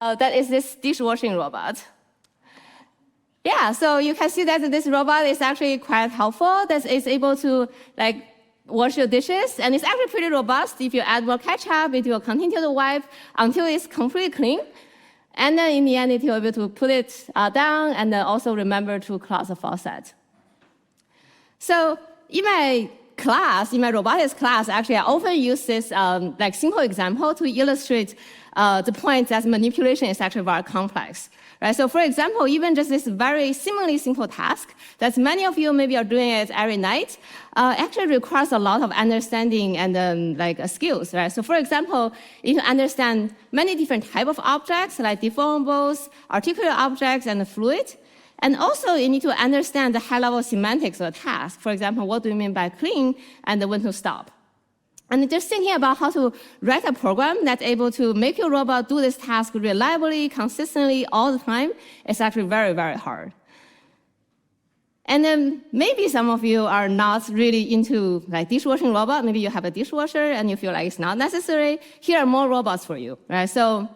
That is this dishwashing robot. Yeah, so you can see that this robot is actually quite helpful. That it's able to wash your dishes, and it's actually pretty robust. If you add more ketchup, it will continue to wipe until it's completely clean. And then in the end, it will be able to put it down and then also remember to close the faucet. So in my class, in my robotics class, actually, I often use this simple example to illustrate the point that manipulation is actually very complex. Right? So for example, even just this very seemingly simple task that many of you maybe are doing it every night actually requires a lot of understanding and skills. Right? So for example, you can understand many different types of objects like deformables, articulate objects, and fluid. And also, you need to understand the high-level semantics of the task. For example, what do you mean by clean and when to stop? And just thinking about how to write a program that's able to make your robot do this task reliably, consistently, all the time is actually very, very hard. And then maybe some of you are not really into dishwashing robot. Maybe you have a dishwasher and you feel like it's not necessary. Here are more robots for you. Right? So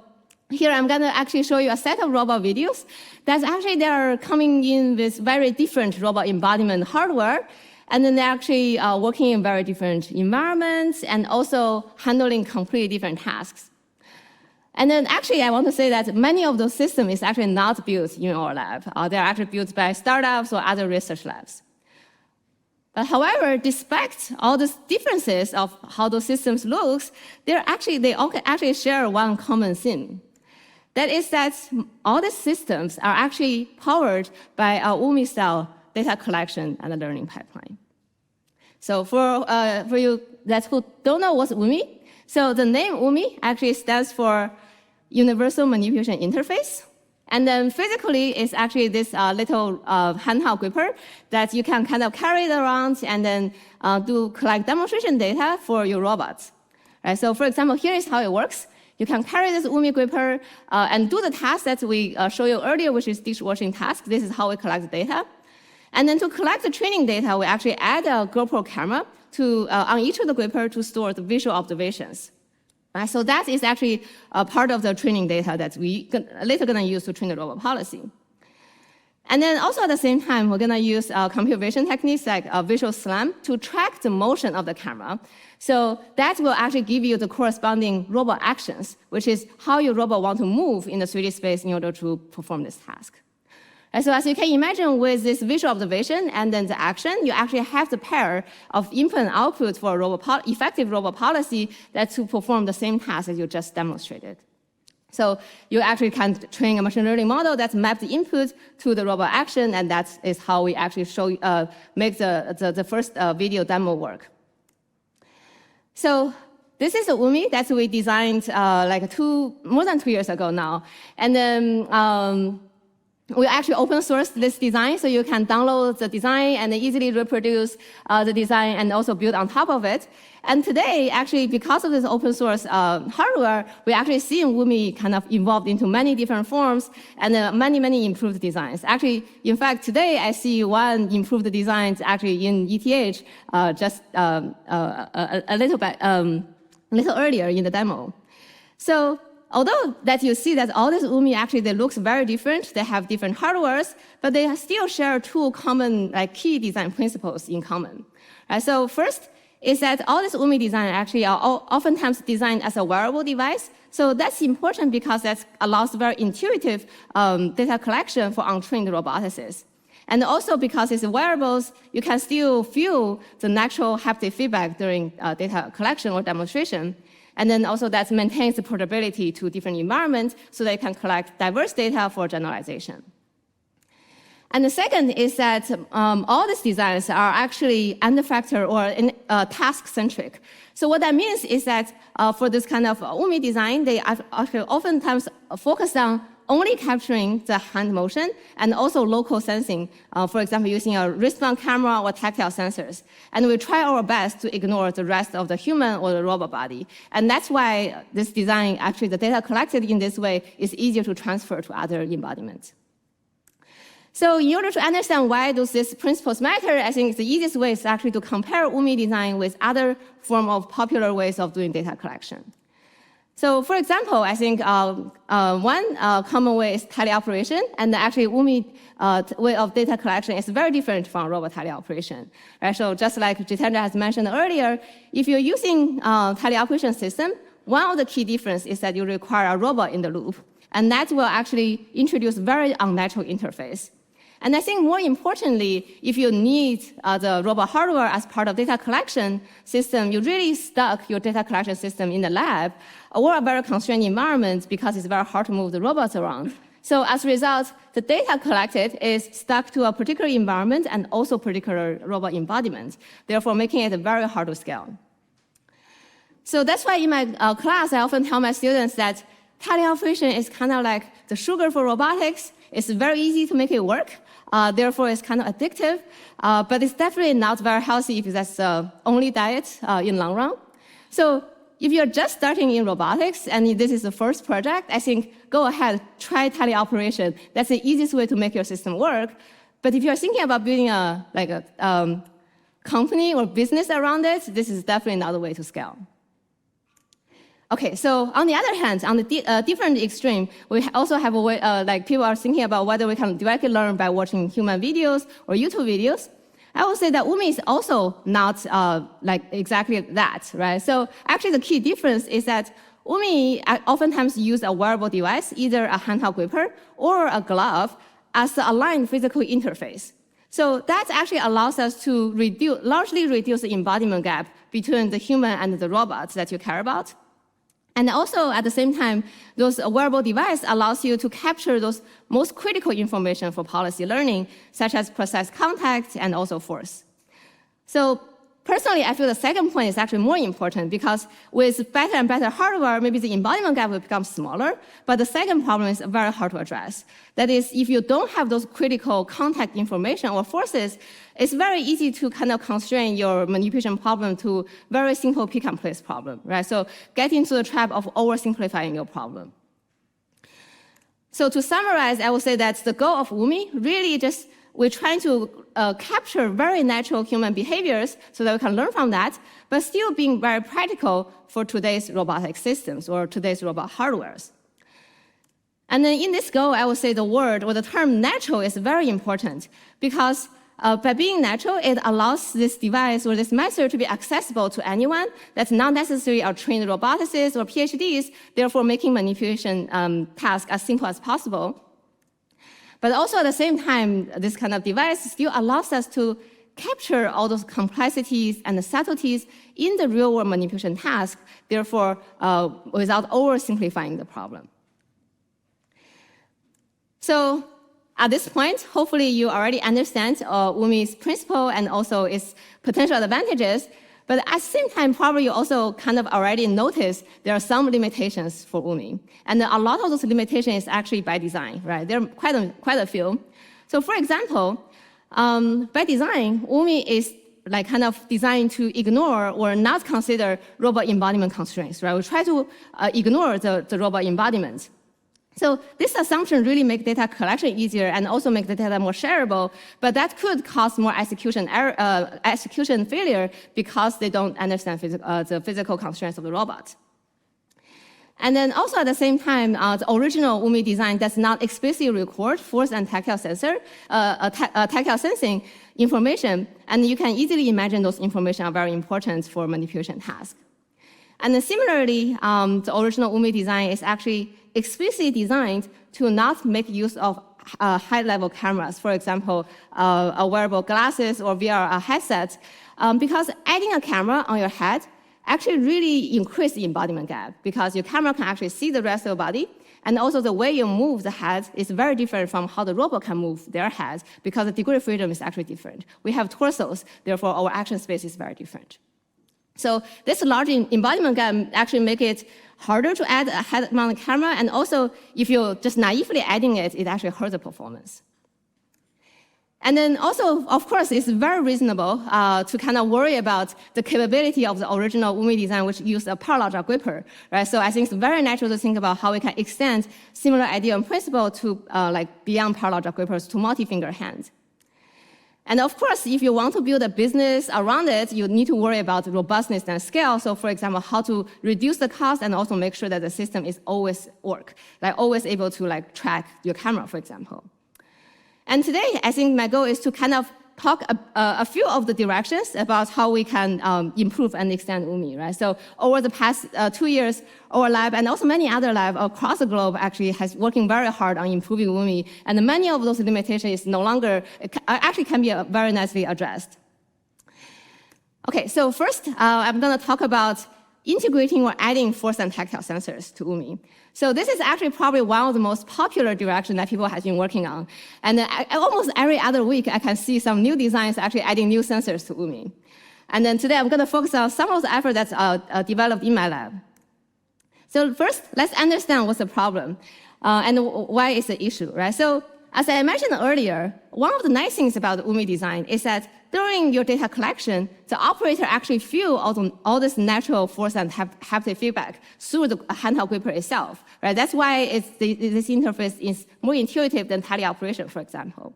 here I'm going to actually show you a set of robot videos that actually they are coming in with very different robot embodiment hardware. And then they're actually working in very different environments and also handling completely different tasks. And then actually, I want to say that many of those systems is actually not built in our lab. They're actually built by startups or other research labs. But however, despite all these differences of how those systems look, they all actually share one common theme. That is that all the systems are actually powered by a UMI-style data collection and a learning pipeline. So for you that who don't know what's UMI, so the name UMI actually stands for Universal Manipulation Interface. And then physically, it's actually this little handheld gripper that you can kind of carry it around and then collect demonstration data for your robots. Right? So for example, here is how it works. You can carry this UMI gripper and do the task that we showed you earlier, which is dishwashing task. This is how we collect the data. And then to collect the training data, we actually add a GoPro camera on each of the gripper to store the visual observations. Right, so that is actually a part of the training data that we later going to use to train the robot policy. And then also at the same time, we're going to use computer vision techniques like visual SLAM to track the motion of the camera. So that will actually give you the corresponding robot actions, which is how your robot want to move in the 3D space in order to perform this task. And so as you can imagine, with this visual observation and then the action, you actually have the pair of input and output for a effective robot policy that's to perform the same task as you just demonstrated. So you actually can train a machine learning model that's mapped the input to the robot action, and that is how we actually make the first video demo work. So this is a UMI that we designed more than 2 years ago now. And then we actually open sourced this design, so you can download the design and easily reproduce the design and also build on top of it. And today, actually, because of this open source hardware, we actually see UMI kind of evolved into many different forms and many improved designs. Actually, in fact, today I see one improved design actually in ETH just a little earlier in the demo. So although that you see that all these UMI actually they look very different, they have different hardwares, but they still share two common key design principles in common. Right? So first is that all these UMI design actually are oftentimes designed as a wearable device. So that's important because that allows very intuitive data collection for untrained roboticists. And also because it's wearables, you can still feel the natural haptic feedback during data collection or demonstration. And then also that maintains the portability to different environments so they can collect diverse data for generalization. And the second is that all these designs are actually end-effector or task-centric. So what that means is that for this kind of UMI design, they actually oftentimes focus on only capturing the hand motion and also local sensing, for example, using a wristband camera or tactile sensors. And we try our best to ignore the rest of the human or the robot body. And that's why this design, actually the data collected in this way is easier to transfer to other embodiments. So in order to understand why these principles matter, I think the easiest way is actually to compare UMI design with other form of popular ways of doing data collection. So for example, I think one common way is teleoperation, and actually UMI way of data collection is very different from robot teleoperation. Right? So just like Jitendra has mentioned earlier, if you're using teleoperation system, one of the key differences is that you require a robot in the loop, and that will actually introduce very unnatural interface. And I think more importantly, if you need the robot hardware as part of data collection system, you really stuck your data collection system in the lab or a very constrained environment because it's very hard to move the robots around. So as a result, the data collected is stuck to a particular environment and also particular robot embodiment, therefore making it very hard to scale. So that's why in my class, I often tell my students that teleoperation is kind of like the sugar for robotics. It's very easy to make it work. Therefore, it's kind of addictive, but it's definitely not very healthy if that's the only diet in long run. So if you're just starting in robotics and this is the first project, I think go ahead, try teleoperation. That's the easiest way to make your system work. But if you're thinking about building a company or business around it, this is definitely not the way to scale. Okay, so on the other hand, on the different extreme, we also have a way, like people are thinking about whether we can directly learn by watching human videos or YouTube videos. I would say that UMI is also not like exactly that, right? So actually the key difference is that UMI oftentimes use a wearable device, either a handheld gripper or a glove, as the aligned physical interface. So that actually allows us to largely reduce the embodiment gap between the human and the robots that you care about. And also, at the same time, those wearable device allows you to capture those most critical information for policy learning, such as precise contact and also force. So personally, I feel the second point is actually more important because with better and better hardware, maybe the embodiment gap will become smaller, but the second problem is very hard to address. That is, if you don't have those critical contact information or forces, it's very easy to kind of constrain your manipulation problem to very simple pick and place problem, right? So get into the trap of oversimplifying your problem. So to summarize, I would say that the goal of UMI really just we're trying to capture very natural human behaviors so that we can learn from that, but still being very practical for today's robotic systems or today's robot hardwares. And then in this goal, I would say the word or the term natural is very important because by being natural, it allows this device or this method to be accessible to anyone that's not necessarily a trained roboticists or PhDs, therefore making manipulation tasks as simple as possible. But also at the same time, this kind of device still allows us to capture all those complexities and the subtleties in the real-world manipulation task, therefore without oversimplifying the problem. So at this point, hopefully you already understand UMI's principle and also its potential advantages. But at the same time, probably you also kind of already noticed there are some limitations for UMI. And a lot of those limitations is actually by design, right? There are quite a few. So for example, by design, UMI is like kind of designed to ignore or not consider robot embodiment constraints, right? We try to ignore the robot embodiment. So this assumption really makes data collection easier and also make the data more shareable, but that could cause more execution failure because they don't understand the physical constraints of the robot. And then also at the same time, the original UMI design does not explicitly record force and tactile sensing information, and you can easily imagine those information are very important for manipulation tasks. And then similarly, the original UMI design is actually explicitly designed to not make use of high-level cameras, for example, wearable glasses or VR headsets, because adding a camera on your head actually really increases the embodiment gap because your camera can actually see the rest of your body, and also the way you move the head is very different from how the robot can move their heads because the degree of freedom is actually different. We have torsos, therefore our action space is very different. So this large embodiment gap actually make it harder to add a head-mounted camera, and also if you're just naively adding it, it actually hurts the performance. And then also, of course, it's very reasonable to kind of worry about the capability of the original UMI design, which used a parallel gripper, right? So I think it's very natural to think about how we can extend similar idea and principle to like beyond parallel grippers to multi-finger hands. And of course, if you want to build a business around it, you need to worry about robustness and scale. So for example, how to reduce the cost and also make sure that the system is always always able to track your camera, for example. And today, I think my goal is to kind of talk a few of the directions about how we can improve and extend UMI, right? So over the past 2 years, our lab and also many other labs across the globe actually has working very hard on improving UMI, and many of those limitations is no longer, actually can be very nicely addressed. Okay, so first, I'm gonna talk about integrating or adding force and tactile sensors to UMI. So this is actually probably one of the most popular directions that people have been working on. And almost every other week, I can see some new designs actually adding new sensors to UMI. And then today, I'm going to focus on some of the effort that's developed in my lab. So first, let's understand what's the problem and why it's an issue, right? So as I mentioned earlier, one of the nice things about the UMI design is that during your data collection, the operator actually feel all this natural force and haptic feedback through the handheld gripper itself, right? That's why this interface is more intuitive than teleoperation, for example.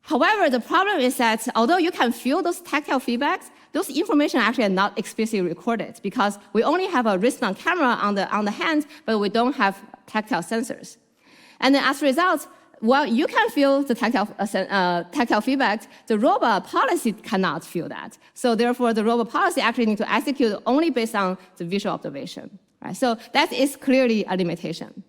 However, the problem is that although you can feel those tactile feedbacks, those information actually are not explicitly recorded because we only have a wrist-mount camera on the hand, but we don't have tactile sensors. And then as a result, while you can feel the tactile feedback, the robot policy cannot feel that. So therefore, the robot policy actually needs to execute only based on the visual observation. Right? So that is clearly a limitation.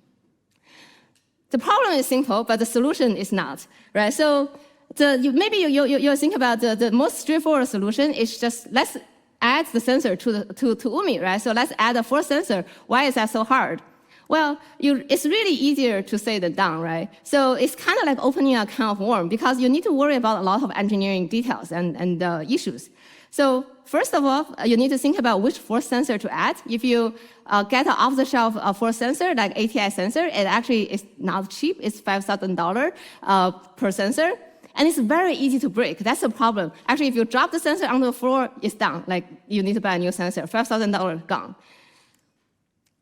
The problem is simple, but the solution is not. Right? So maybe you think about the most straightforward solution is just let's add the sensor to UMI. Right? So let's add a force sensor. Why is that so hard? Well, it's really easier to say than done, right? So it's kind of like opening a can of worms because you need to worry about a lot of engineering details and issues. So first of all, you need to think about which force sensor to add. If you get an off-the-shelf force sensor, like ATI sensor, it actually is not cheap. It's $5,000 per sensor. And it's very easy to break. That's the problem. Actually, if you drop the sensor on the floor, it's done. Like, you need to buy a new sensor. $5,000 gone.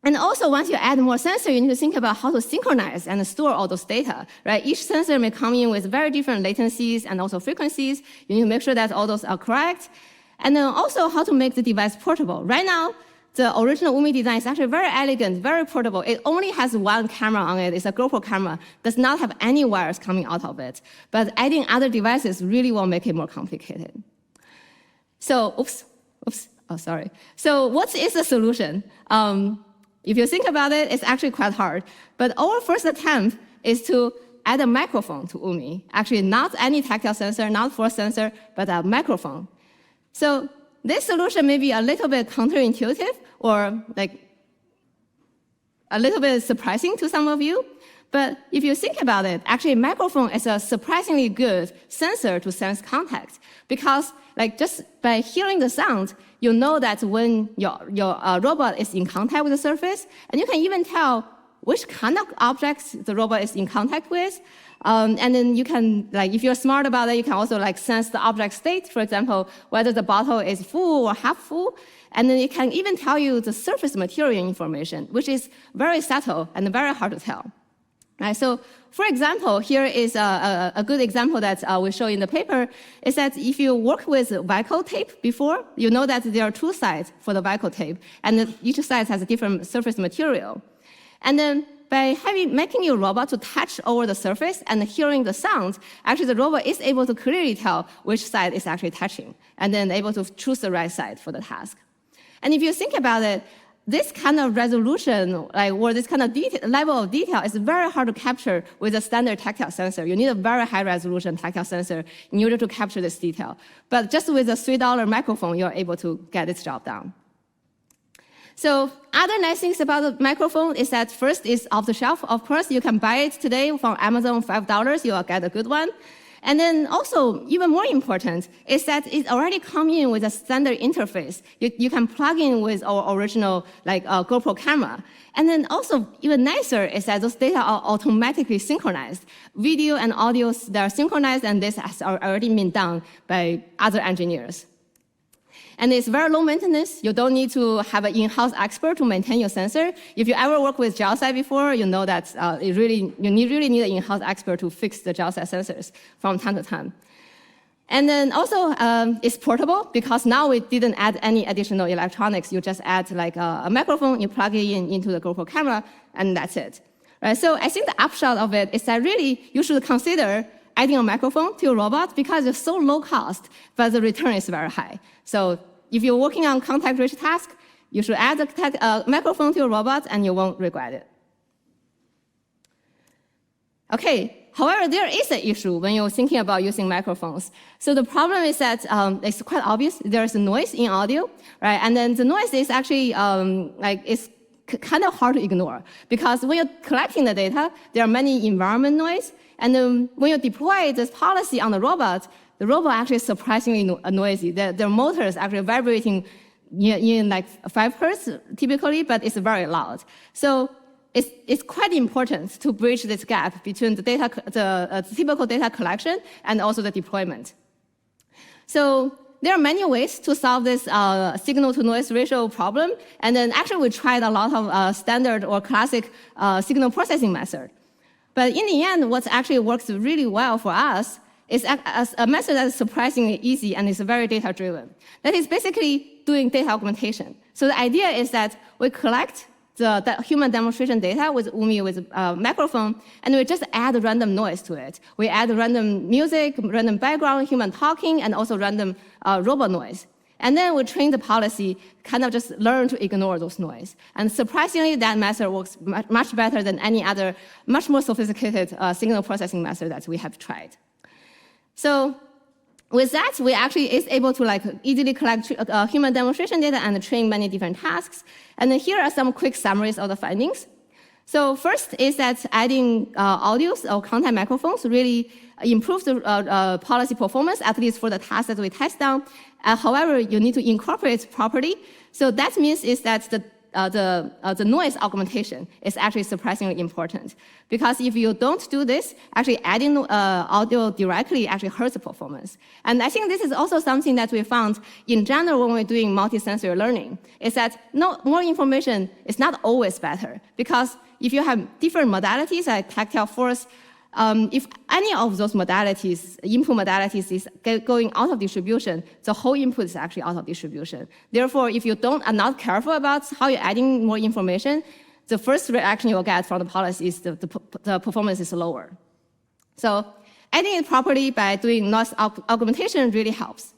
And also, once you add more sensor, you need to think about how to synchronize and store all those data, right? Each sensor may come in with very different latencies and also frequencies. You need to make sure that all those are correct. And then also how to make the device portable. Right now, the original UMI design is actually very elegant, very portable. It only has one camera on it. It's a GoPro camera. Does not have any wires coming out of it. But adding other devices really will make it more complicated. So, sorry. So what is the solution? If you think about it, it's actually quite hard. But our first attempt is to add a microphone to UMI. Actually, not any tactile sensor, not force sensor, but a microphone. So this solution may be a little bit counterintuitive or a little bit surprising to some of you. But if you think about it, actually, a microphone is a surprisingly good sensor to sense contact. Because just by hearing the sound, you know that when your robot is in contact with the surface, and you can even tell which kind of objects the robot is in contact with. And then you can, if you're smart about it, you can also sense the object state, for example, whether the bottle is full or half full. And then it can even tell you the surface material information, which is very subtle and very hard to tell. Right, so, for example, here is a good example that we show in the paper, is that if you work with Vicol tape before, you know that there are two sides for the Vicol tape, and each side has a different surface material. And then by making your robot to touch over the surface and hearing the sound, actually the robot is able to clearly tell which side is actually touching, and then able to choose the right side for the task. And if you think about it, this kind of resolution, or this kind of level of detail is very hard to capture with a standard tactile sensor. You need a very high resolution tactile sensor in order to capture this detail. But just with a $3 microphone, you're able to get this job done. So other nice things about the microphone is that first, it's off the shelf. Of course, you can buy it today from Amazon, $5, you'll get a good one. And then also, even more important, is that it already comes in with a standard interface. You can plug in with our original GoPro camera. And then also, even nicer is that those data are automatically synchronized. Video and audio, they're synchronized, and this has already been done by other engineers. And it's very low maintenance. You don't need to have an in-house expert to maintain your sensor. If you ever worked with gel side before, you know that you really need an in-house expert to fix the gel side sensors from time to time. And then also, it's portable because now we didn't add any additional electronics. You just add like a microphone, you plug it into the GoPro camera, and that's it. Right? So I think the upshot of it is that really you should consider adding a microphone to your robot because it's so low cost, but the return is very high. So if you're working on contact-rich tasks, you should add a microphone to your robot, and you won't regret it. Okay. However, there is an issue when you're thinking about using microphones. So the problem is that it's quite obvious. There's noise in audio, right? And then the noise is actually it's kind of hard to ignore because when you're collecting the data, there are many environment noise. And then when you deploy this policy on the robot actually is surprisingly noisy. The motor is actually vibrating in like 5 hertz typically, but it's very loud. So it's quite important to bridge this gap between the typical data collection and also the deployment. So there are many ways to solve this signal-to-noise ratio problem. And then actually we tried a lot of standard or classic signal processing method. But in the end, what actually works really well for us is a method that is surprisingly easy and is very data-driven. That is basically doing data augmentation. So the idea is that we collect the human demonstration data with UMI with a microphone, and we just add random noise to it. We add random music, random background, human talking, and also random robot noise. And then we train the policy, kind of just learn to ignore those noise. And surprisingly, that method works much better than any other, much more sophisticated signal processing method that we have tried. So with that, we actually is able to easily collect human demonstration data and train many different tasks. And then here are some quick summaries of the findings. So first is that adding audios or contact microphones really improves the policy performance, at least for the tasks that we test on. However, you need to incorporate properly. So that means is that the noise augmentation is actually surprisingly important. Because if you don't do this, actually adding audio directly actually hurts the performance. And I think this is also something that we found in general when we're doing multisensory learning, is that more information is not always better. Because if you have different modalities like tactile force, if any of those modalities, input modalities is going out of distribution, the whole input is actually out of distribution. Therefore, if you are not careful about how you're adding more information, the first reaction you'll get from the policy is the performance is lower. So adding it properly by doing noise augmentation really helps.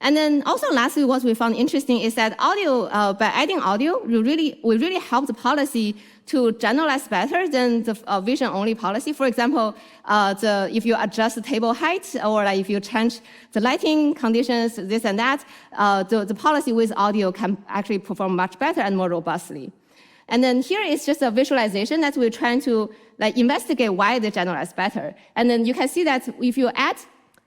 And then also lastly, what we found interesting is that audio, by adding audio, we really help the policy to generalize better than the vision-only policy. For example, if you adjust the table height or if you change the lighting conditions, this and that, the policy with audio can actually perform much better and more robustly. And then here is just a visualization that we're trying to investigate why they generalize better. And then you can see that if you add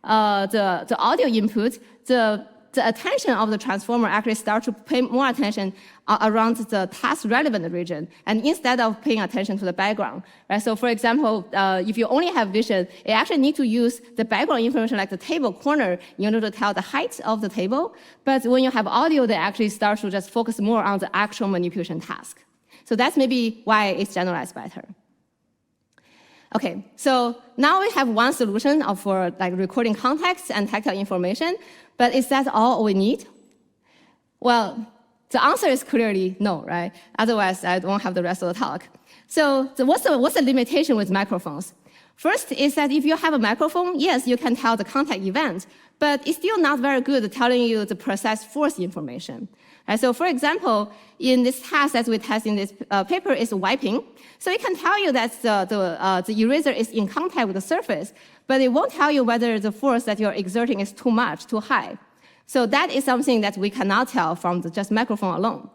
the audio input, the attention of the transformer actually starts to pay more attention around the task-relevant region, and instead of paying attention to the background. Right? So for example, if you only have vision, it actually needs to use the background information like the table corner in order to tell the height of the table. But when you have audio, they actually start to just focus more on the actual manipulation task. So that's maybe why it's generalized better. Okay, so now we have one solution for recording context and tactile information, but is that all we need? Well, the answer is clearly no, right? Otherwise, I won't have the rest of the talk. So what's the limitation with microphones? First is that if you have a microphone, yes, you can tell the contact event, but it's still not very good at telling you the precise force information. Right? So for example, in this task that we test in this paper is wiping. So it can tell you that the eraser is in contact with the surface, but it won't tell you whether the force that you're exerting is too much, too high. So that is something that we cannot tell from just microphone alone.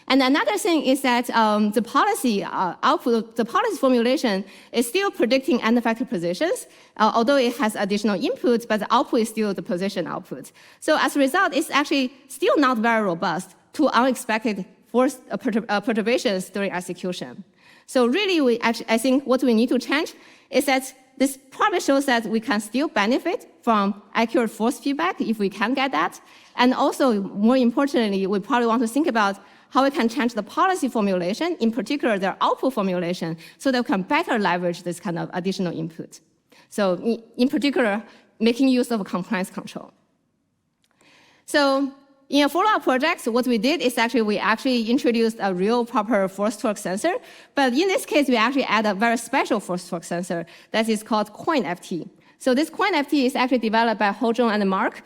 And another thing is that the policy output, the policy formulation is still predicting end effector positions, although it has additional input, but the output is still the position output. So as a result, it's actually still not very robust to unexpected force perturbations during execution. So really, I think what we need to change is that this probably shows that we can still benefit from accurate force feedback if we can get that. And also, more importantly, we probably want to think about how we can change the policy formulation, in particular their output formulation, so that we can better leverage this kind of additional input. So in particular, making use of compliance control. So in a follow-up project, what we did is we actually introduced a real proper force torque sensor. But in this case, we actually add a very special force torque sensor that is called CoinFT. So this CoinFT is actually developed by Hozhong and Mark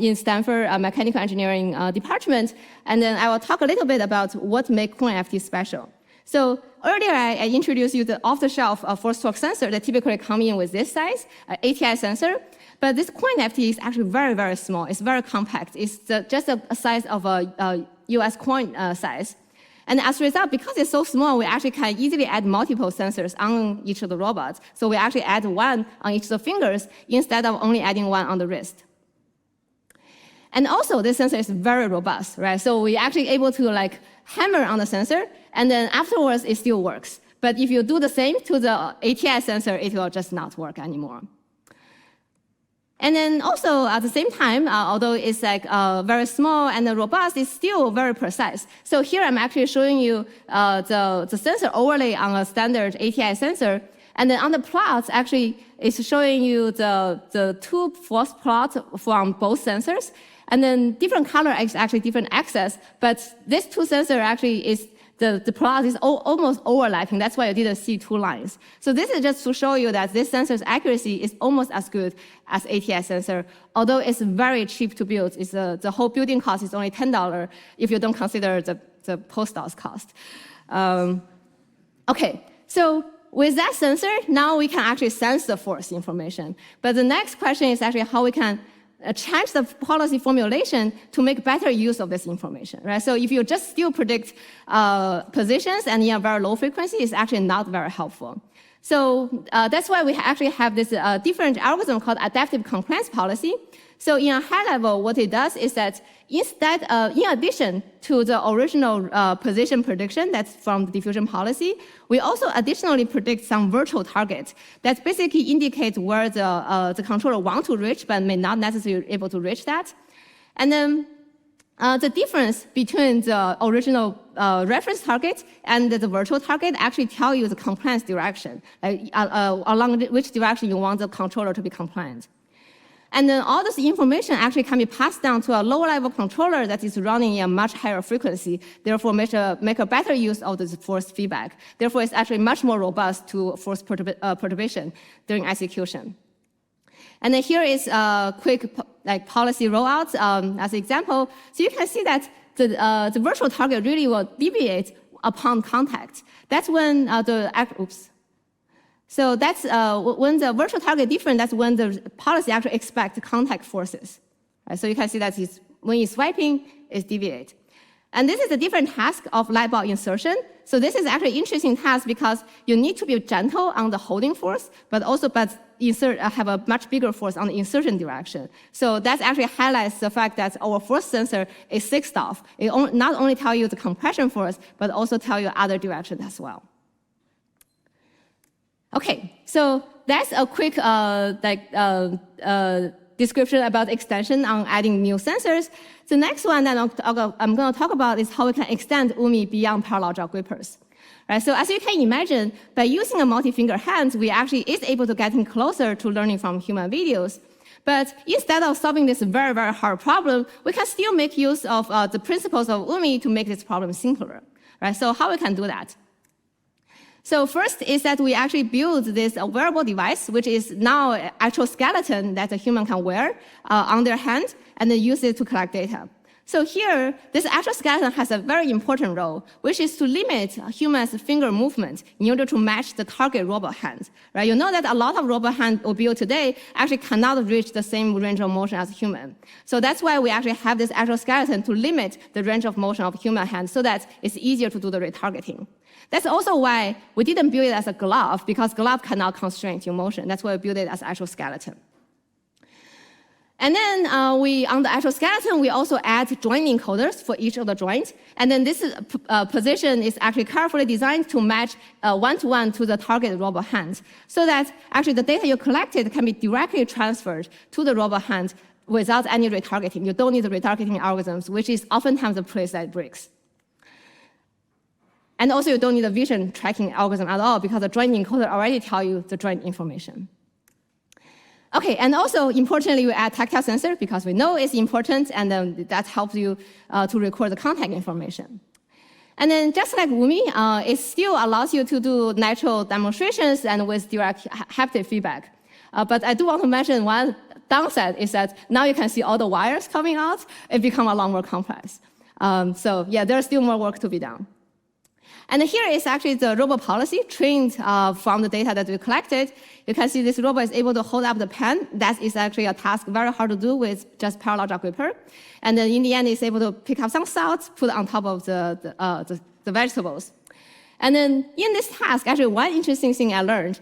in Stanford Mechanical Engineering Department. And then I will talk a little bit about what makes CoinFT special. So earlier, I introduced you the off-the-shelf force torque sensor that typically come in with this size, ATI sensor. But this CoinFT is actually very, very small. It's very compact. It's just a size of a US coin size. And as a result, because it's so small, we actually can easily add multiple sensors on each of the robots. So we actually add one on each of the fingers instead of only adding one on the wrist. And also, this sensor is very robust, right? So we're actually able to hammer on the sensor, and then afterwards, it still works. But if you do the same to the ATI sensor, it will just not work anymore. And then also, at the same time, although it's very small and robust, it's still very precise. So here I'm actually showing you the sensor overlay on a standard ATI sensor. And then on the plots, actually, it's showing you the two force plots from both sensors. And then different color is actually different axes. But this two sensor actually is the plot is almost overlapping. That's why you didn't see two lines. So this is just to show you that this sensor's accuracy is almost as good as ATI sensor, although it's very cheap to build. It's the whole building cost is only $10 if you don't consider the postdocs cost. Okay, so with that sensor, now we can actually sense the force information. But the next question is actually how we can change the policy formulation to make better use of this information, right? So if you just still predict positions and in a very low frequency, it's actually not very helpful. So that's why we actually have this different algorithm called adaptive compliance policy. So in a high level, what it does is that instead, in addition to the original position prediction that's from the diffusion policy, we also additionally predict some virtual targets that basically indicate where the controller wants to reach but may not necessarily able to reach that. And then the difference between the original reference target and the virtual target actually tell you the compliance direction, along which direction you want the controller to be compliant. And then all this information actually can be passed down to a lower level controller that is running in a much higher frequency, therefore make a better use of this force feedback. Therefore, it's actually much more robust to force perturbation during execution. And then here is a quick policy rollout as an example. So you can see that the virtual target really will deviate upon contact. That's when So that's when the virtual target different, that's when the policy actually expects contact forces. Right? So you can see that when it's swiping, it's deviate. And this is a different task of light bulb insertion. So this is actually an interesting task because you need to be gentle on the holding force, but have a much bigger force on the insertion direction. So that actually highlights the fact that our force sensor is 6th off. It not only tells you the compression force, but also tells you other directions as well. Okay, so that's a quick description about extension on adding new sensors. The next one that I'm going to talk about is how we can extend UMI beyond parallel jaw grippers. Right, so as you can imagine, by using a multi-finger hand, we actually is able to get closer to learning from human videos. But instead of solving this very, very hard problem, we can still make use of the principles of UMI to make this problem simpler. Right, so how we can do that? So first is that we actually build this wearable device, which is now an actual skeleton that a human can wear on their hand and then use it to collect data. So here, this actual skeleton has a very important role, which is to limit a human's finger movement in order to match the target robot hand. Right? You know that a lot of robot hands we build today actually cannot reach the same range of motion as a human. So that's why we actually have this actual skeleton to limit the range of motion of human hands so that it's easier to do the retargeting. That's also why we didn't build it as a glove, because glove cannot constrain your motion. That's why we built it as actual skeleton. And then on the actual skeleton, we also add joint encoders for each of the joints. And then this position is actually carefully designed to match one-to-one to the target robot hand, so that actually the data you collected can be directly transferred to the robot hand without any retargeting. You don't need the retargeting algorithms, which is oftentimes the place that breaks. And also, you don't need a vision tracking algorithm at all, because the joint encoder already tell you the joint information. Okay, and also, importantly, we add tactile sensor because we know it's important, and that helps you to record the contact information. And then, just like Umi, it still allows you to do natural demonstrations and with direct haptic feedback. But I do want to mention one downside is that now you can see all the wires coming out. It becomes a lot more complex. So yeah, there's still more work to be done. And here is actually the robot policy trained from the data that we collected. You can see this robot is able to hold up the pen. That is actually a task very hard to do with just parallel jaw gripper. And then in the end, it's able to pick up some salt, put on top of the vegetables. And then in this task, actually one interesting thing I learned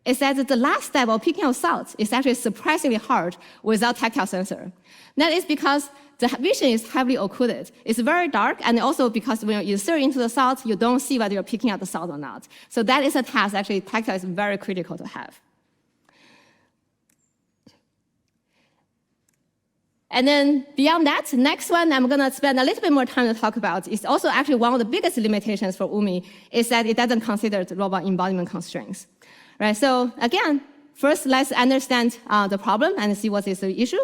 is that the last step of picking up salt is actually surprisingly hard without tactile sensor. That is because the vision is heavily occluded. It's very dark, and also because when you insert into the salt, you don't see whether you're picking up the salt or not. So that is a task actually tactile is very critical to have. And then beyond that, next one I'm going to spend a little bit more time to talk about is also actually one of the biggest limitations for UMI is that it doesn't consider the robot embodiment constraints. Right? So again, first let's understand the problem and see what is the issue.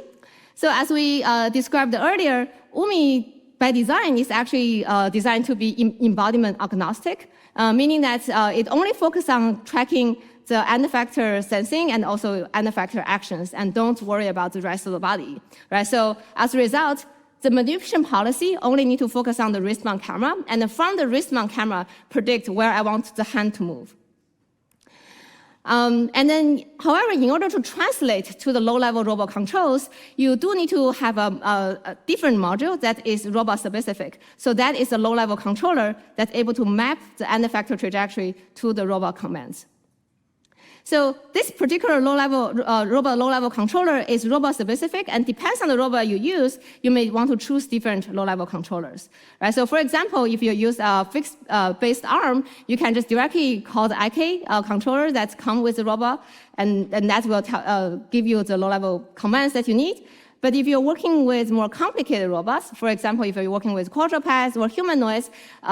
So as we described earlier, UMI by design is actually designed to be embodiment agnostic, meaning that it only focuses on tracking the end effector sensing and also end effector actions, and don't worry about the rest of the body. Right? So as a result, the manipulation policy only need to focus on the wrist mount camera, and from the wrist mount camera predict where I want the hand to move. And then, however, in order to translate to the low-level robot controls, you do need to have a different module that is robot-specific. So that is a low-level controller that's able to map the end effector trajectory to the robot commands. So this particular robot low-level controller is robot-specific, and depends on the robot you use, you may want to choose different low-level controllers. Right? So for example, if you use a fixed-based arm, you can just directly call the IK controller that comes with the robot, and that will give you the low-level commands that you need. But if you're working with more complicated robots, for example, if you're working with quadrupeds or humanoids,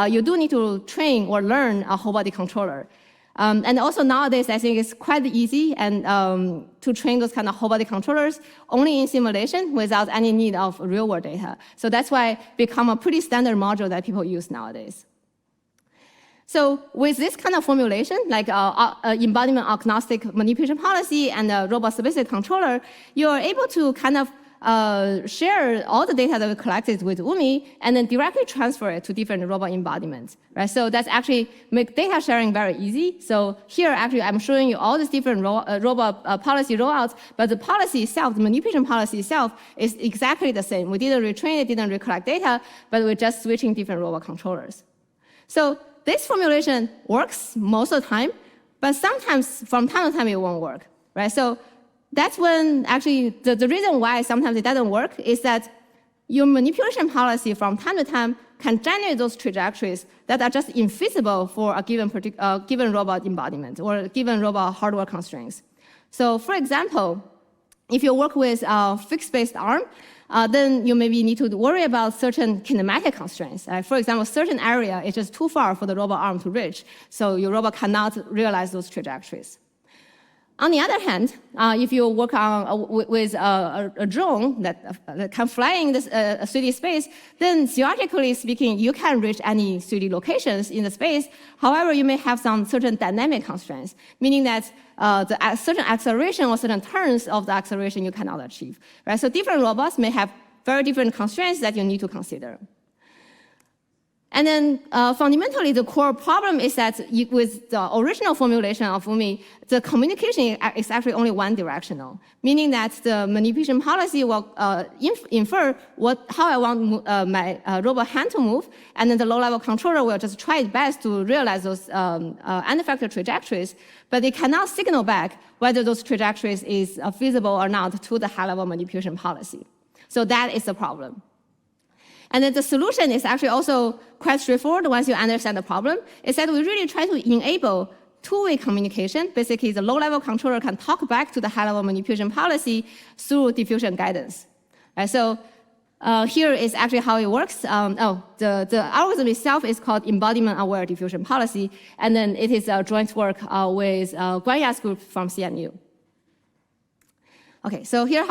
you do need to train or learn a whole-body controller. And also nowadays, I think it's quite easy and to train those kind of whole-body controllers only in simulation without any need of real-world data. So that's why it become a pretty standard module that people use nowadays. So with this kind of formulation, like embodiment agnostic manipulation policy and a robot-specific controller, you're able to kind of share all the data that we collected with UMI and then directly transfer it to different robot embodiments, right? So that's actually make data sharing very easy. So here, actually, I'm showing you all these different robot policy rollouts, but the policy itself, the manipulation policy itself, is exactly the same. We didn't retrain it, didn't recollect data, but we're just switching different robot controllers. So this formulation works most of the time, but sometimes, from time to time, it won't work, right? So that's when actually the reason why sometimes it doesn't work is that your manipulation policy from time to time can generate those trajectories that are just infeasible for a given robot embodiment or a given robot hardware constraints. So for example, if you work with a fixed-based arm, then you maybe need to worry about certain kinematic constraints. For example, certain area is just too far for the robot arm to reach, so your robot cannot realize those trajectories. On the other hand, if you work on with a drone that can fly in this 3D space, then theoretically speaking, you can reach any 3D locations in the space. However, you may have some certain dynamic constraints, meaning that certain acceleration or certain turns of the acceleration you cannot achieve. Right? So different robots may have very different constraints that you need to consider. And then fundamentally, the core problem is that with the original formulation of Umi, the communication is actually only one directional, meaning that the manipulation policy will infer how I want my robot hand to move, and then the low-level controller will just try its best to realize those uneffective trajectories, but it cannot signal back whether those trajectories is feasible or not to the high-level manipulation policy. So that is the problem. And then the solution is actually also quite straightforward once you understand the problem, is that we really try to enable two-way communication. Basically, the low-level controller can talk back to the high-level manipulation policy through diffusion guidance. Right, so here is actually how it works. The algorithm itself is called embodiment-aware diffusion policy, and then it is a joint work with Guanya's group from CNU. Okay, so here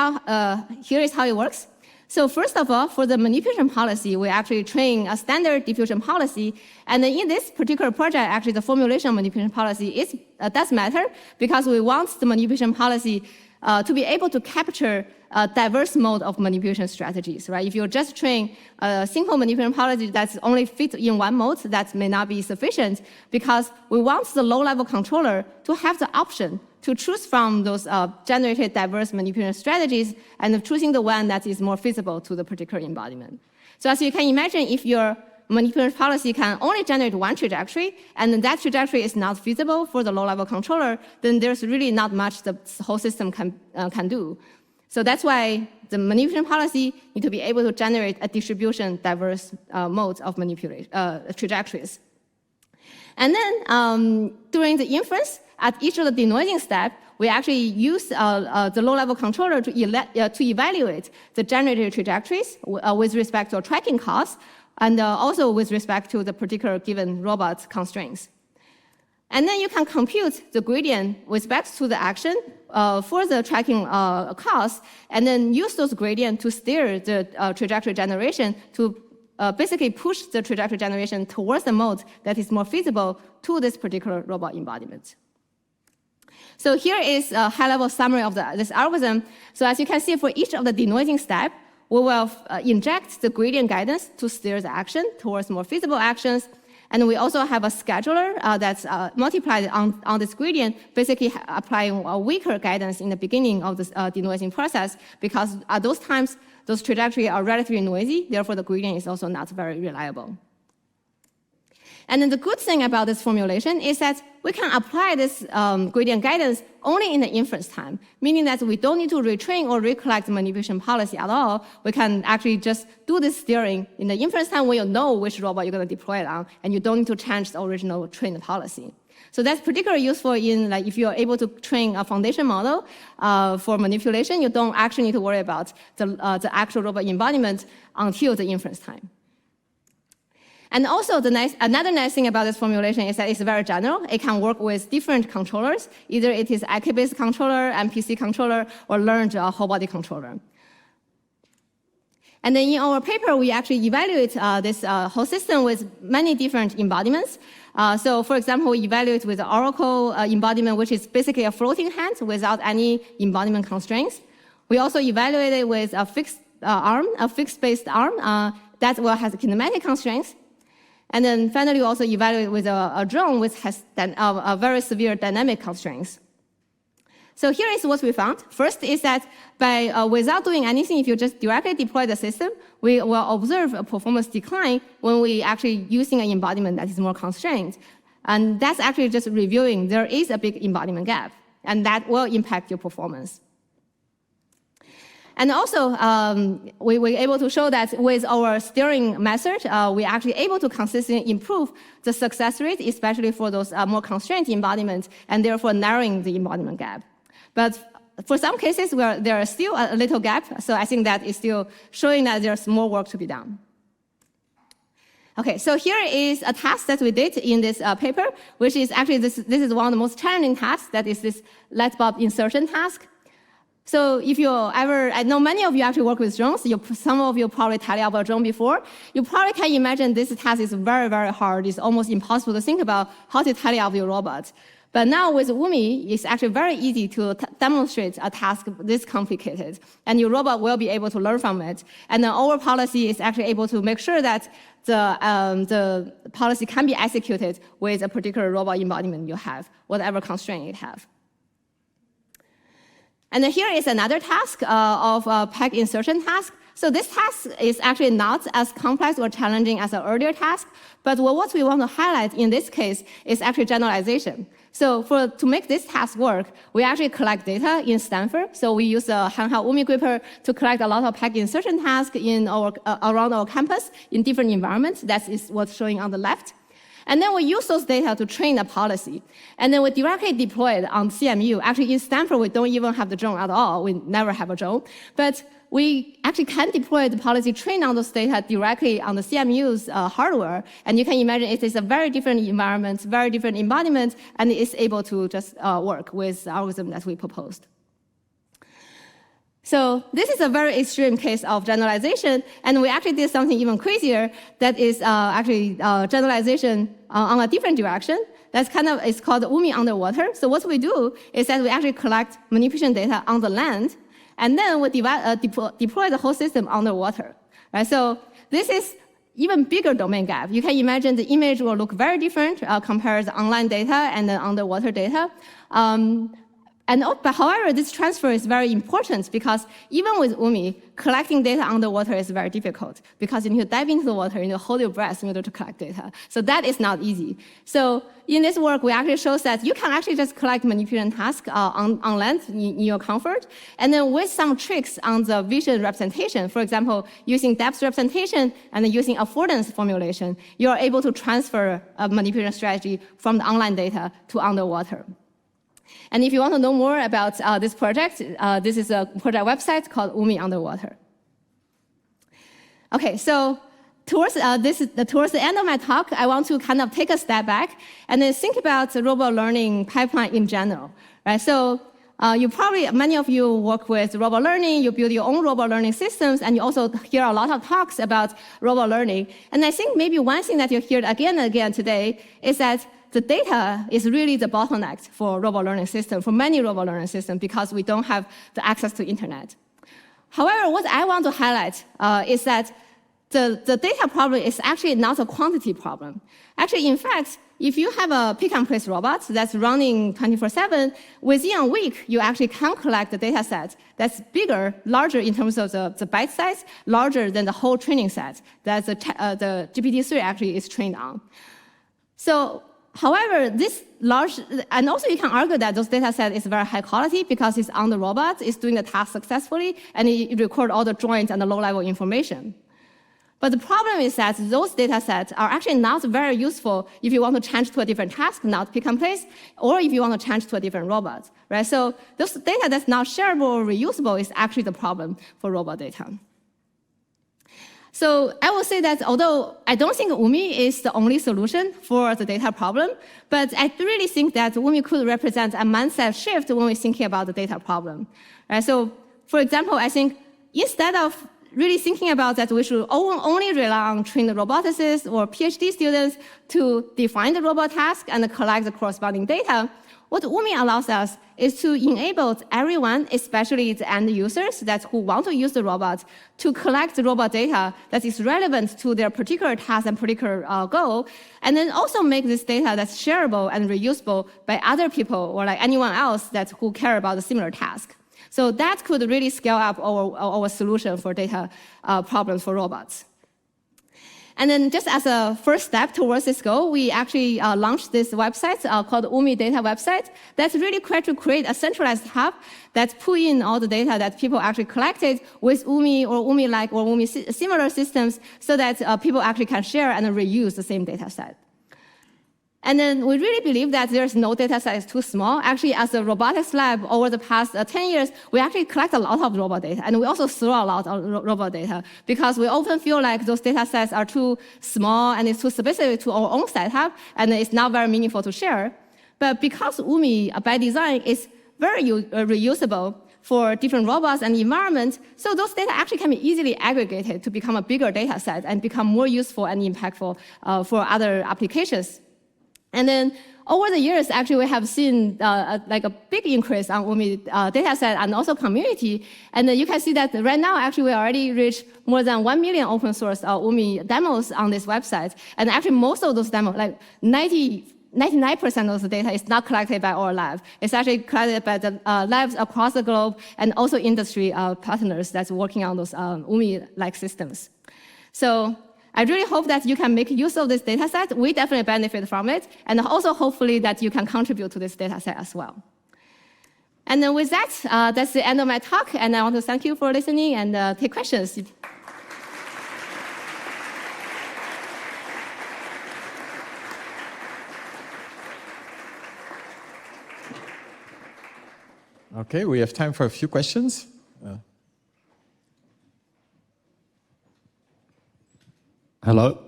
is how it works. So first of all, for the manipulation policy, we actually train a standard diffusion policy. And then in this particular project, actually the formulation of manipulation policy does matter because we want the manipulation policy to be able to capture a diverse mode of manipulation strategies, right? If you just train a simple manipulation policy that's only fit in one mode, that may not be sufficient because we want the low-level controller to have the option to choose from those generated diverse manipulation strategies and choosing the one that is more feasible to the particular embodiment. So as you can imagine, if your manipulation policy can only generate one trajectory, and then that trajectory is not feasible for the low-level controller, then there's really not much the whole system can do. So that's why the manipulation policy need to be able to generate a distribution diverse modes of manipulation trajectories. And then during the inference, at each of the denoising steps, we actually use the low-level controller to evaluate the generated trajectories with respect to a tracking cost, and also with respect to the particular given robot constraints. And then you can compute the gradient with respect to the action for the tracking cost, and then use those gradients to steer the trajectory generation to basically push the trajectory generation towards the mode that is more feasible to this particular robot embodiment. So here is a high-level summary of this algorithm. So as you can see, for each of the denoising steps, we will inject the gradient guidance to steer the action towards more feasible actions. And we also have a scheduler that's multiplied on this gradient, basically applying a weaker guidance in the beginning of this denoising process, because at those times, those trajectories are relatively noisy, therefore the gradient is also not very reliable. And then the good thing about this formulation is that we can apply this gradient guidance only in the inference time, meaning that we don't need to retrain or recollect the manipulation policy at all. We can actually just do this steering in the inference time when you know which robot you're going to deploy it on, and you don't need to change the original trained policy. So that's particularly useful in like if you're able to train a foundation model for manipulation, you don't actually need to worry about the actual robot embodiment until the inference time. And also, another nice thing about this formulation is that it's very general. It can work with different controllers. Either it is IK-based controller, MPC controller, or learned whole body controller. And then in our paper, we actually evaluate this whole system with many different embodiments. So for example, we evaluate with the Oracle embodiment, which is basically a floating hand without any embodiment constraints. We also evaluate it with a fixed arm, a fixed-based arm that has kinematic constraints. And then finally, we also evaluate with a drone which has a very severe dynamic constraints. So here is what we found. First is that without doing anything, if you just directly deploy the system, we will observe a performance decline when we actually using an embodiment that is more constrained. And that's actually just reviewing there is a big embodiment gap, and that will impact your performance. And also, we were able to show that with our steering method, we're actually able to consistently improve the success rate, especially for those more constrained embodiments, and therefore narrowing the embodiment gap. But for some cases where there is still a little gap, so I think that is still showing that there's more work to be done. Okay, so here is a task that we did in this paper, which is actually this is one of the most challenging tasks, that is this light bulb insertion task. So if you ever, I know many of you actually work with drones, some of you probably tally up a drone before, you probably can imagine this task is very, very hard. It's almost impossible to think about how to tally up your robot. But now with Umi, it's actually very easy to demonstrate a task this complicated, and your robot will be able to learn from it. And then our policy is actually able to make sure that the policy can be executed with a particular robot embodiment you have, whatever constraint it has. And then here is another task of a peg insertion task. So this task is actually not as complex or challenging as an earlier task, but what we want to highlight in this case is actually generalization. So to make this task work, we actually collect data in Stanford. So we use the Hanhao Umi Gripper to collect a lot of peg insertion tasks around our campus in different environments. That is what's showing on the left. And then we use those data to train a policy. And then we directly deploy it on CMU. Actually, in Stanford, we don't even have the drone at all. We never have a drone. But we actually can deploy the policy trained on those data directly on the CMU's hardware. And you can imagine it is a very different environment, very different embodiment, and it's able to just work with the algorithm that we proposed. So this is a very extreme case of generalization, and we actually did something even crazier that is actually generalization on a different direction. That's it's called Umi underwater. So what we do is that we actually collect manipulation data on the land, and then we deploy the whole system underwater. Right? So this is even bigger domain gap. You can imagine the image will look very different compared to online data and then underwater data. But however, this transfer is very important because even with Umi, collecting data underwater is very difficult because you need to dive into the water, you need to hold your breath in order to collect data. So that is not easy. So in this work, we actually show that you can actually just collect manipulation tasks on land in your comfort, and then with some tricks on the vision representation, for example, using depth representation and then using affordance formulation, you are able to transfer a manipulation strategy from the online data to underwater. And if you want to know more about this project, this is a project website called Umi Underwater. Okay, so towards the end of my talk, I want to kind of take a step back and then think about the robot learning pipeline in general. Right? So many of you work with robot learning, you build your own robot learning systems, and you also hear a lot of talks about robot learning. And I think maybe one thing that you hear again and again today is that the data is really the bottleneck for robot learning system, for many robot learning systems, because we don't have the access to internet. However, what I want to highlight is that the data problem is actually not a quantity problem. Actually, in fact, if you have a pick-and-place robot that's running 24/7, within a week, you actually can collect the data set that's bigger, larger in terms of the byte size, larger than the whole training set that the GPT-3 actually is trained on. So, however, this large, and also you can argue that those data set is very high quality because it's on the robot, it's doing the task successfully, and it records all the joints and the low-level information. But the problem is that those data sets are actually not very useful if you want to change to a different task, not pick and place, or if you want to change to a different robot, right? So those data that's not shareable or reusable is actually the problem for robot data. So I will say that although I don't think Umi is the only solution for the data problem, but I really think that Umi could represent a mindset shift when we're thinking about the data problem. Right? So for example, I think instead of really thinking about that we should only rely on trained roboticists or PhD students to define the robot task and collect the corresponding data, what Umi allows us is to enable everyone, especially the end users who want to use the robot, to collect the robot data that is relevant to their particular task and particular goal, and then also make this data that's shareable and reusable by other people or like anyone else who care about a similar task. So that could really scale up our solution for data problems for robots. And then just as a first step towards this goal, we actually launched this website called Umi Data Website that's really trying to create a centralized hub that pull in all the data that people actually collected with Umi or Umi-like or Umi-similar systems so that people actually can share and reuse the same data set. And then we really believe that there's no data set is too small. Actually, as a robotics lab over the past 10 years, we actually collect a lot of robot data, and we also throw a lot of robot data because we often feel like those data sets are too small and it's too specific to our own setup, and it's not very meaningful to share. But because Umi, by design, is very reusable for different robots and environments, so those data actually can be easily aggregated to become a bigger data set and become more useful and impactful for other applications. And then over the years, actually, we have seen like a big increase on UMI dataset and also community. And you can see that right now, actually, we already reached more than 1 million open source UMI demos on this website. And actually, most of those demos, like 99% of the data is not collected by our lab. It's actually collected by the labs across the globe and also industry partners that's working on those UMI-like systems. So I really hope that you can make use of this data set. We definitely benefit from it. And also hopefully that you can contribute to this data set as well. And then with that, that's the end of my talk. And I want to thank you for listening and take questions. Okay, we have time for a few questions. Hello.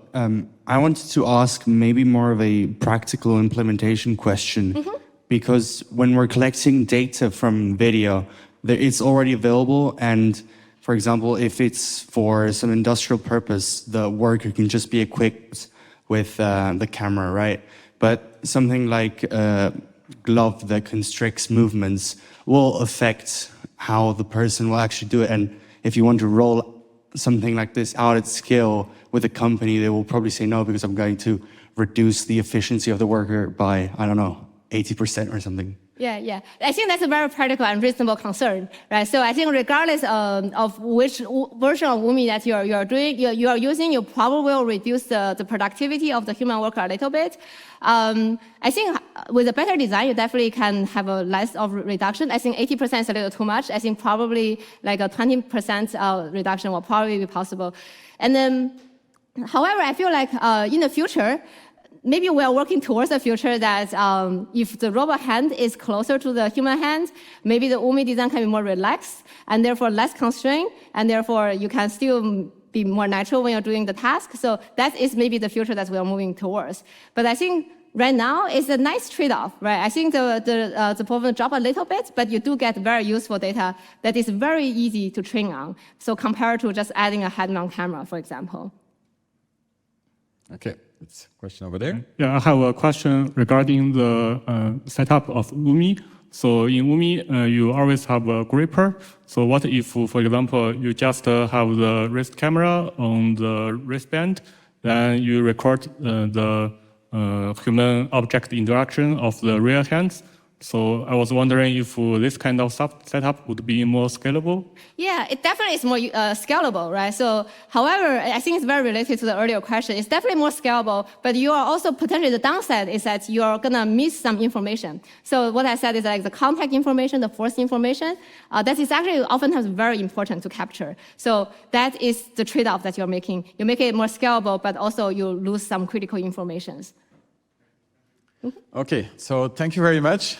I wanted to ask maybe more of a practical implementation question, because when we're collecting data from video, it's already available. And for example, if it's for some industrial purpose, the worker can just be equipped with the camera, right? But something like a glove that constricts movements will affect how the person will actually do it. And if you want to roll something like this out at scale with a company, they will probably say no, because I'm going to reduce the efficiency of the worker by, I don't know, 80% or something. Yeah. I think that's a very practical and reasonable concern, right? So I think regardless of which version of UMI that you are using, you probably will reduce the productivity of the human worker a little bit. I think with a better design, you definitely can have a less of reduction. I think 80% is a little too much. I think probably like a 20% reduction will probably be possible. And then, however, I feel like in the future, maybe we are working towards a future that if the robot hand is closer to the human hand, maybe the UMI design can be more relaxed and therefore less constrained, and therefore you can still be more natural when you're doing the task. So that is maybe the future that we are moving towards. But I think right now it's a nice trade-off, right? I think the performance drop a little bit, but you do get very useful data that is very easy to train on. So compared to just adding a head-mount camera, for example. Okay, it's a question over there. Yeah, I have a question regarding the setup of UMI. So in UMI, you always have a gripper. So what if, for example, you just have the wrist camera on the wristband, then you record the human object interaction of the real hands? So I was wondering if this kind of setup would be more scalable? Yeah, it definitely is more scalable, right? So, however, I think it's very related to the earlier question. It's definitely more scalable, but you are also potentially, the downside is that you're gonna miss some information. So what I said is like the contact information, the force information, that is actually oftentimes very important to capture. So that is the trade-off that you're making. You make it more scalable, but also you lose some critical information. Okay, so thank you very much.